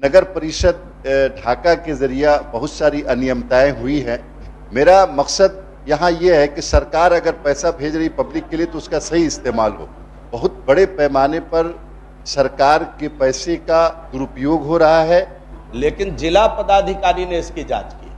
नगर परिषद ढाका के जरिया बहुत सारी अनियमितताएं हुई हैं। मेरा मकसद यहाँ ये है कि सरकार अगर पैसा भेज रही पब्लिक के लिए तो उसका सही इस्तेमाल हो। बहुत बड़े पैमाने पर सरकार के पैसे का दुरुपयोग हो रहा है। लेकिन जिला पदाधिकारी ने इसकी जांच की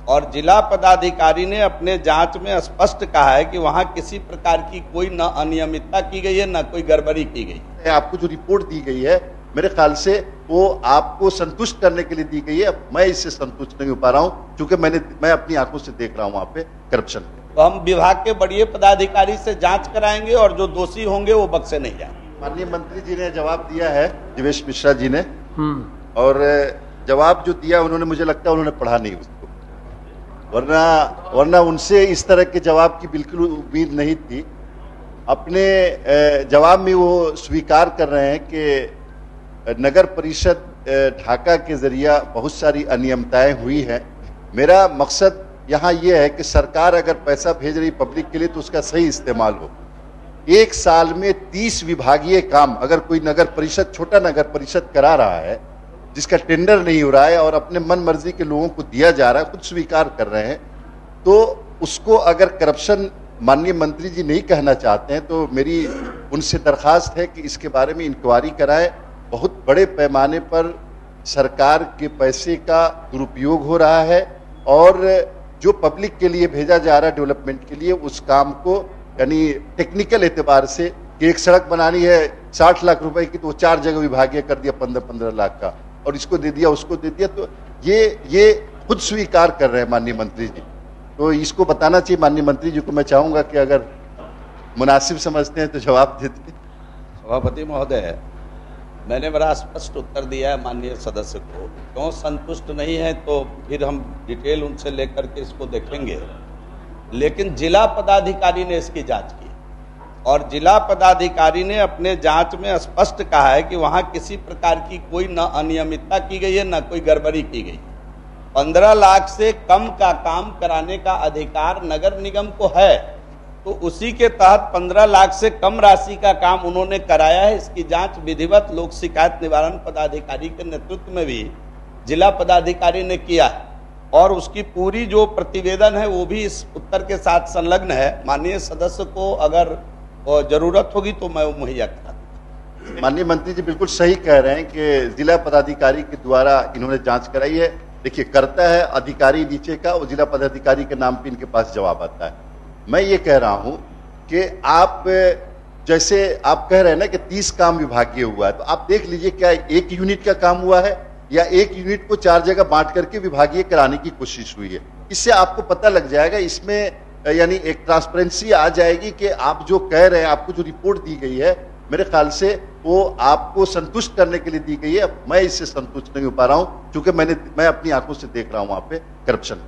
और जिला पदाधिकारी ने अपने जांच में स्पष्ट कहा है कि वहां किसी प्रकार की कोई न अनियमितता की गई है न कोई गड़बड़ी की गई है। आपको जो रिपोर्ट दी गई है मेरे ख्याल से वो आपको संतुष्ट करने के लिए दी गई है। मैं इससे संतुष्ट नहीं हो पा रहा हूं क्योंकि मैं अपनी आंखों से देख रहा हूं वहां पे करप्शन। तो हम विभाग के बड़े पदाधिकारी से जांच कराएंगे और जो दोषी होंगे वो बख्शे नहीं जाएंगे। माननीय मंत्री जी ने जवाब दिया है, जीवेश मिश्रा जी ने, और जवाब जो दिया उन्होंने, मुझे लगता है उन्होंने पढ़ा नहीं उसको, वरना उनसे इस तरह के जवाब की बिल्कुल उम्मीद नहीं थी। अपने जवाब में वो स्वीकार कर रहे हैं कि नगर परिषद ढाका के जरिया बहुत सारी अनियमितताएं हुई हैं। मेरा मकसद यहाँ ये है कि सरकार अगर पैसा भेज रही पब्लिक के लिए तो उसका सही इस्तेमाल हो। एक साल में 30 विभागीय काम अगर कोई नगर परिषद, छोटा नगर परिषद करा रहा है जिसका टेंडर नहीं हो रहा है और अपने मन मर्जी के लोगों को दिया जा रहा है, खुद स्वीकार कर रहे हैं, तो उसको अगर करप्शन माननीय मंत्री जी नहीं कहना चाहते हैं तो मेरी उनसे दरखास्त है कि इसके बारे में इंक्वायरी कराएं। बहुत बड़े पैमाने पर सरकार के पैसे का दुरुपयोग हो रहा है और जो पब्लिक के लिए भेजा जा रहा है डेवलपमेंट के लिए, उस काम को यानी टेक्निकल एतबार से कि एक सड़क बनानी है 60 लाख रुपए की तो 4 जगह विभागीय कर दिया 15-15 लाख का, और इसको दे दिया उसको दे दिया, तो ये खुद स्वीकार कर रहे हैं माननीय मंत्री जी। तो इसको बताना चाहिए माननीय मंत्री जी को। मैं चाहूंगा कि अगर मुनासिब समझते हैं तो जवाब देते। सभापति महोदय, मैंने बड़ा स्पष्ट उत्तर दिया है माननीय सदस्य को। क्यों संतुष्ट नहीं है तो फिर हम डिटेल उनसे लेकर के इसको देखेंगे। लेकिन जिला पदाधिकारी ने इसकी जांच की और जिला पदाधिकारी ने अपने जांच में स्पष्ट कहा है कि वहां किसी प्रकार की कोई न अनियमितता की गई है न कोई गड़बड़ी की गई। 15 लाख से कम का काम कराने का अधिकार नगर निगम को है, तो उसी के तहत 15 लाख से कम राशि का काम उन्होंने कराया है। इसकी जांच विधिवत लोक शिकायत निवारण पदाधिकारी के नेतृत्व में भी जिला पदाधिकारी ने किया है और उसकी पूरी जो प्रतिवेदन है वो भी इस उत्तर के साथ संलग्न है। माननीय सदस्य को अगर जरूरत होगी तो मैं वो मुहैया करा दूंगा। माननीय मंत्री जी बिल्कुल सही कह रहे हैं कि जिला पदाधिकारी के द्वारा इन्होंने जांच कराई है। देखिए, करता है अधिकारी नीचे का, वो जिला पदाधिकारी के नाम पे इनके पास जवाब आता है। मैं ये कह रहा हूं कि आप जैसे आप कह रहे हैं ना कि 30 काम विभागीय हुआ है, तो आप देख लीजिए क्या एक यूनिट का काम हुआ है या एक यूनिट को 4 जगह बांट करके विभागीय कराने की कोशिश हुई है। इससे आपको पता लग जाएगा, इसमें यानी एक ट्रांसपेरेंसी आ जाएगी कि आप जो कह रहे हैं, आपको जो रिपोर्ट दी गई है मेरे ख्याल से वो आपको संतुष्ट करने के लिए दी गई है। मैं इससे संतुष्ट नहीं हो पा रहा हूं क्योंकि मैं अपनी आंखों से देख रहा हूं वहां पे करप्शन।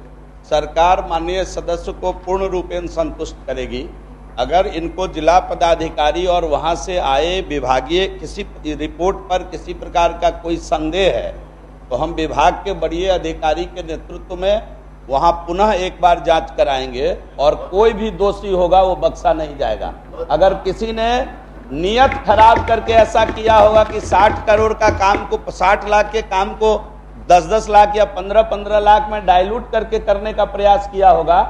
सरकार माननीय सदस्य को पूर्ण रूपेण संतुष्ट करेगी अगर इनको जिला पदाधिकारी और वहां से आए विभागीय किसी रिपोर्ट पर किसी प्रकार का कोई संदेह है तो हम विभाग के बड़े अधिकारी के नेतृत्व में वहां पुनः एक बार जांच कराएंगे और कोई भी दोषी होगा वो बख्शा नहीं जाएगा। अगर किसी ने नियत खराब करके ऐसा किया होगा कि 60 करोड़ का काम को 60 लाख के काम को 10-10 लाख या 15-15 लाख में डाइल्यूट करके करने का प्रयास किया होगा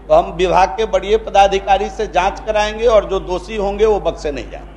तो हम विभाग के बड़े पदाधिकारी से जांच कराएंगे और जो दोषी होंगे वो बख्शे नहीं जाएंगे।